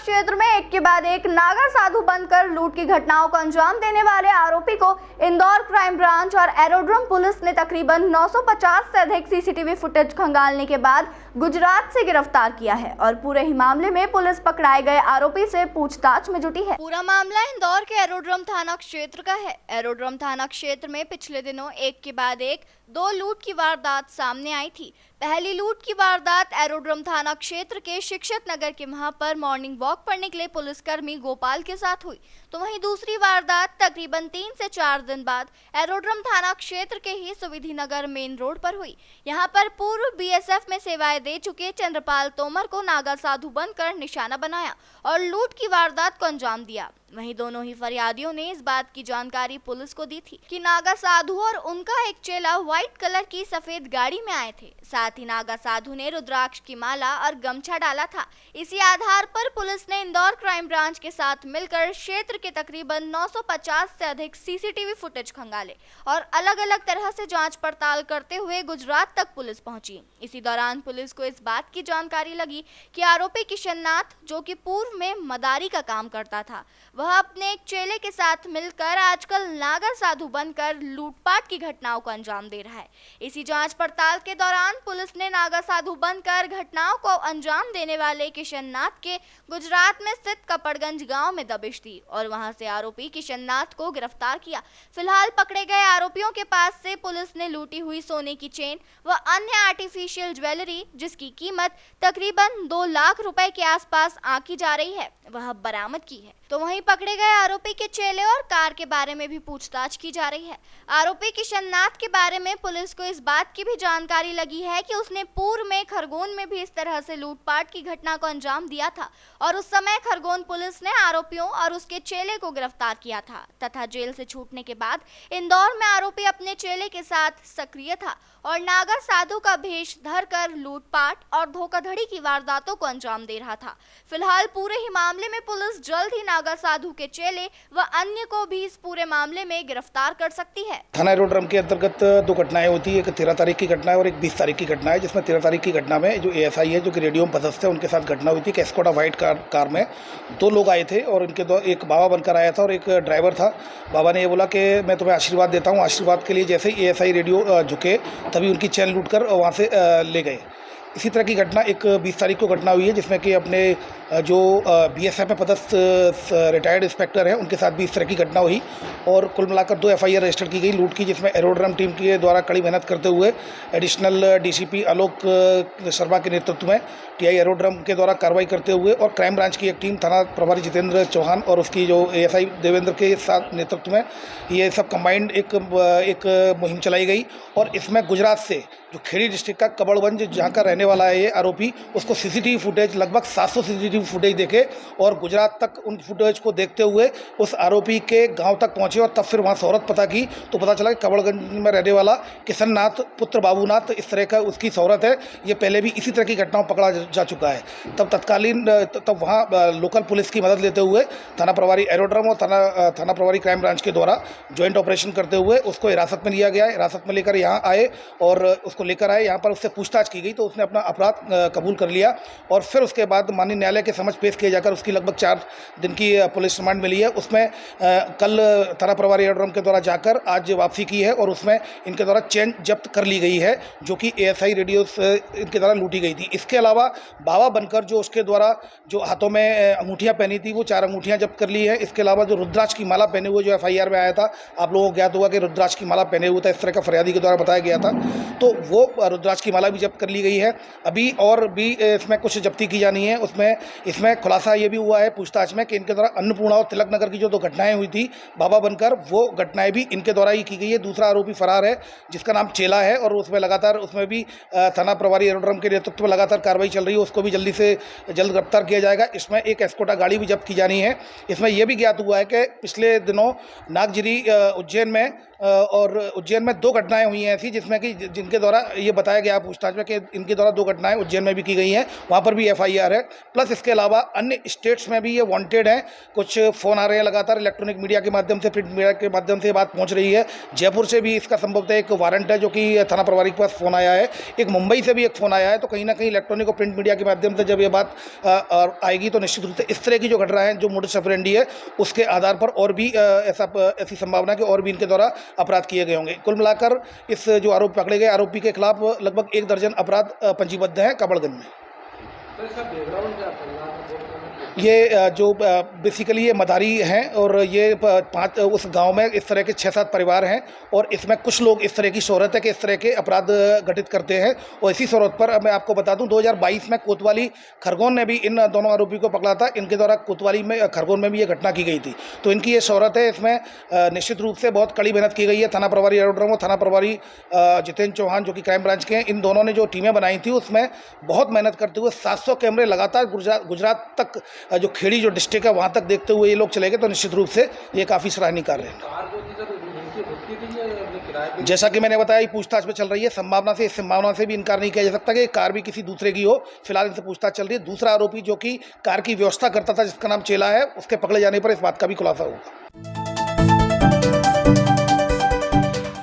क्षेत्र में एक के बाद एक नागा साधु बनकर लूट की घटनाओं को अंजाम देने वाले आरोपी को इंदौर क्राइम ब्रांच और एरोड्रम पुलिस ने तकरीबन 950 से अधिक सीसीटीवी फुटेज खंगालने के बाद गुजरात से गिरफ्तार किया है और पूरे ही मामले में पुलिस पकड़ाए गए आरोपी से पूछताछ में जुटी है। पूरा मामला इंदौर के एरोड्रम थाना क्षेत्र का है। एरोड्रम थाना क्षेत्र में पिछले दिनों एक के बाद एक 2 लूट की वारदात सामने आई थी। पहली लूट की वारदात एरोड्रम थाना क्षेत्र के शिक्षक नगर के वहां पर मॉर्निंग वॉक पर निकले पुलिसकर्मी गोपाल के साथ हुई, तो वहीं दूसरी वारदात तकरीबन 3 से 4 दिन बाद एरोड्रम थाना क्षेत्र के ही सुविधि नगर मेन रोड पर हुई। यहां पर पूर्व बीएसएफ में सेवाएं दे चुके चंद्रपाल तोमर को नागा साधु बनकर निशाना बनाया और लूट की वारदात को अंजाम दिया। वहीं दोनों ही फरियादियों ने इस बात की जानकारी पुलिस को दी थी कि नागा साधु और उनका एक चेला व्हाइट कलर की सफेद गाड़ी में आए थे। साथ ही नागा साधु ने रुद्राक्ष की माला और गमछा डाला था। इसी आधार पर पुलिस ने इंदौर क्राइम ब्रांच के साथ मिलकर क्षेत्र के तकरीबन 950 से अधिक सीसीटीवी फुटेज खंगाले और अलग अलग तरह से जांच पड़ताल करते हुए गुजरात तक पुलिस पहुंची। इसी दौरान पुलिस को इस बात की जानकारी लगी कि आरोपी किशन नाथ, जो कि पूर्व में मदारी का काम करता था, वह अपने एक चेले के साथ मिलकर आजकल नागा साधु बनकर लूटपाट की घटनाओं को अंजाम दे रहा है। इसी जांच पड़ताल के दौरान पुलिस ने नागा साधु बनकर घटनाओं को अंजाम देने वाले किशन नाथ के गुजरात में स्थित कपड़गंज गांव में दबिश दी और वहां से आरोपी किशन नाथ को गिरफ्तार किया। फिलहाल पकड़े गए आरोपियों के पास से पुलिस ने लूटी हुई सोने की चेन व अन्य आर्टिफिशियल ज्वेलरी, जिसकी कीमत तकरीबन 2 लाख रुपए के आसपास आंकी जा रही है, वह बरामद की है। तो वहीं पकड़े गए आरोपी के चेले और कार के बारे में भी पूछताछ की जा रही है। आरोपी किशन नाथ के बारे में पुलिस को इस बात की भी जानकारी लगी है कि उसने पूर्व में खरगोन में भी इस तरह से लूटपाट की घटना को अंजाम दिया था और उस समय खरगोन पुलिस ने आरोपियों और उसके चेले को गिरफ्तार किया था तथा जेल से छूटने के बाद इंदौर में आरोपी अपने चेले के साथ सक्रिय था और नागा साधु का भेष धरकर लूटपाट और धोखाधड़ी की वारदातों को अंजाम दे रहा था। फिलहाल पूरे ही मामले में पुलिस जल्द ही नागा साधु के चेले व अन्य को भी इस पूरे मामले में गिरफ्तार कर सकती है। थाना एरोड्रम के अंतर्गत 2 घटनाएं होती है, एक 13 तारीख की घटना है और एक 20 तारीख की घटना है, जिसमें 13 तारीख की घटना में जो एएसआई है, जो कि रेडियो में पदस्थ है, उनके साथ घटना हुई थी कि एस्कोडा व्हाइट कार में 2 लोग आए थे और इनके दो एक बाबा बनकर आया था और एक ड्राइवर था। बाबा ने ये बोला कि मैं तुम्हें आशीर्वाद देता हूँ। आशीर्वाद के लिए जैसे ही एएसआई रेडियो झुके तभी उनकी चैन लूट कर वहाँ से ले गए। इसी तरह की घटना एक 20 तारीख को घटना हुई है, जिसमें कि अपने जो बीएसएफ में पदस्थ रिटायर्ड इंस्पेक्टर हैं, उनके साथ भी इस तरह की घटना हुई और कुल मिलाकर 2 एफआईआर रजिस्टर की गई लूट की, जिसमें एरोड्रम टीम के द्वारा कड़ी मेहनत करते हुए एडिशनल डीसीपी आलोक शर्मा के नेतृत्व में टीआई एरोड्रम के द्वारा कार्रवाई करते हुए और क्राइम ब्रांच की एक टीम थाना प्रभारी जितेंद्र चौहान और उसकी जो एएसआई देवेंद्र के साथ नेतृत्व में ये सब कंबाइंड एक मुहिम चलाई गई और इसमें गुजरात से जो खेड़ी डिस्ट्रिक्ट का कबड़गंज जहाँ का रहने वाला है ये आरोपी, उसको सीसीटीवी फुटेज लगभग 700 सीसीटीवी फुटेज देखे और गुजरात तक उन फुटेज को देखते हुए उस आरोपी के गांव तक पहुंचे और तब फिर वहां शोहरत पता की तो पता चला कि कबड़गंज में रहने वाला किशन नाथ पुत्र बाबूनाथ इस तरह का उसकी शोहरत है। ये पहले भी इसी तरह की घटनाओं पकड़ा जा चुका है। तब वहाँ लोकल पुलिस की मदद लेते हुए थाना प्रभारी एरोड्रम और थाना प्रभारी क्राइम ब्रांच के द्वारा ज्वाइंट ऑपरेशन करते हुए उसको हिरासत में लिया गया। हिरासत में लेकर यहाँ आए और उसको लेकर आए, यहाँ पर उससे पूछताछ की गई तो उसने अपना अपराध कबूल कर लिया और फिर उसके बाद माननीय न्यायालय के समक्ष पेश किए जाकर उसकी लगभग 4 दिन की पुलिस रिमांड मिली है। उसमें कल थाना प्रभारी एरोड्रम के द्वारा जाकर आज वापसी की है और उसमें इनके द्वारा चेन जब्त कर ली गई है, जो कि एएसआई रेडियो इनके द्वारा लूटी गई थी। इसके अलावा बाबा बनकर जो उसके द्वारा जो हाथों में अंगूठियाँ पहनी थी वो 4 अंगूठियाँ जब्त कर ली है। इसके अलावा जो रुद्राक्ष की माला पहने हुए जो एफआईआर में आया था, आप लोगों को ज्ञात होगा कि रुद्राक्ष की माला पहने हुए था, इस तरह का फरियादी के द्वारा बताया गया था, तो वो रुद्राक्ष की माला भी जब्त कर ली गई है। अभी और भी इसमें कुछ जब्ती की जानी है। इसमें खुलासा ये भी हुआ है पूछताछ में कि इनके द्वारा अन्नपूर्णा और तिलक नगर की जो 2 घटनाएं हुई थी बाबा बनकर, वो घटनाएं भी इनके द्वारा ही की गई है। दूसरा आरोपी फरार है जिसका नाम चेला है और उसमें लगातार उसमें भी थाना प्रभारी एरोड्रम के नेतृत्व में लगातार कार्रवाई चल रही है, उसको भी जल्दी से जल्द गिरफ्तार किया जाएगा। इसमें एक एस्कोटा गाड़ी भी जब्त की जानी है। इसमें यह भी ज्ञात हुआ है कि पिछले दिनों नागजिरी उज्जैन में 2 घटनाएं हुई हैं ऐसी, जिसमें कि जिनके द्वारा द्वारा ये बताया गया पूछताछ में कि इनके द्वारा 2 घटनाएं उज्जैन में भी की गई हैं, वहाँ पर भी FIR है। प्लस इसके अलावा अन्य स्टेट्स में भी ये वांटेड हैं। कुछ फ़ोन आ रहे हैं लगातार, इलेक्ट्रॉनिक मीडिया के माध्यम से, प्रिंट मीडिया के माध्यम से बात पहुँच रही है। जयपुर से भी इसका संभवतः एक वारंट है जो कि थाना प्रभारी के पास फ़ोन आया है। एक मुंबई से भी एक फ़ोन आया है। तो कहीं ना कहीं इलेक्ट्रॉनिक और प्रिंट मीडिया के माध्यम से जब ये बात आएगी तो निश्चित रूप से इस तरह की जो घटनाएं हैं, जो मोडस ऑपरेंडी है, उसके आधार पर और भी ऐसी संभावना है कि और भी इनके द्वारा अपराध किए गए होंगे। कुल मिलाकर इस जो आरोपी पकड़े गए आरोपी के खिलाफ लगभग 1 दर्जन अपराध पंजीबद्ध हैं कबड़गंज में। ये जो बेसिकली ये मदारी हैं और ये 5 उस गांव में इस तरह के 6-7 परिवार हैं और इसमें कुछ लोग इस तरह की शोहरत है कि इस तरह के अपराध घटित करते हैं। और इसी शोहरत पर मैं आपको बता दूं 2022 में कोतवाली खरगोन ने भी इन दोनों आरोपी को पकड़ा था। इनके द्वारा कोतवाली में खरगोन में भी ये घटना की गई थी। तो इनकी ये शोहरत है, इसमें निश्चित रूप से बहुत कड़ी मेहनत की गई है। थाना प्रभारी एरोड्रम और थाना प्रभारी जितेंद्र चौहान जो कि क्राइम ब्रांच के हैं, इन दोनों ने जो टीमें बनाई थी उसमें बहुत मेहनत करते हुए 700 कैमरे लगातार गुजरात तक, जो खेड़ी जो डिस्ट्रिक्ट है वहाँ तक देखते हुए ये लोग चले गए। तो निश्चित रूप से ये काफ़ी सराहनीय कार्य है। जैसा कि मैंने बताया, ये पूछताछ में चल रही है। इस संभावना से भी इनकार नहीं किया जा सकता कि कार भी किसी दूसरे की हो। फिलहाल इनसे पूछताछ चल रही है। दूसरा आरोपी जो कि कार की व्यवस्था करता था, जिसका नाम चेला है, उसके पकड़े जाने पर इस बात का भी खुलासा होगा।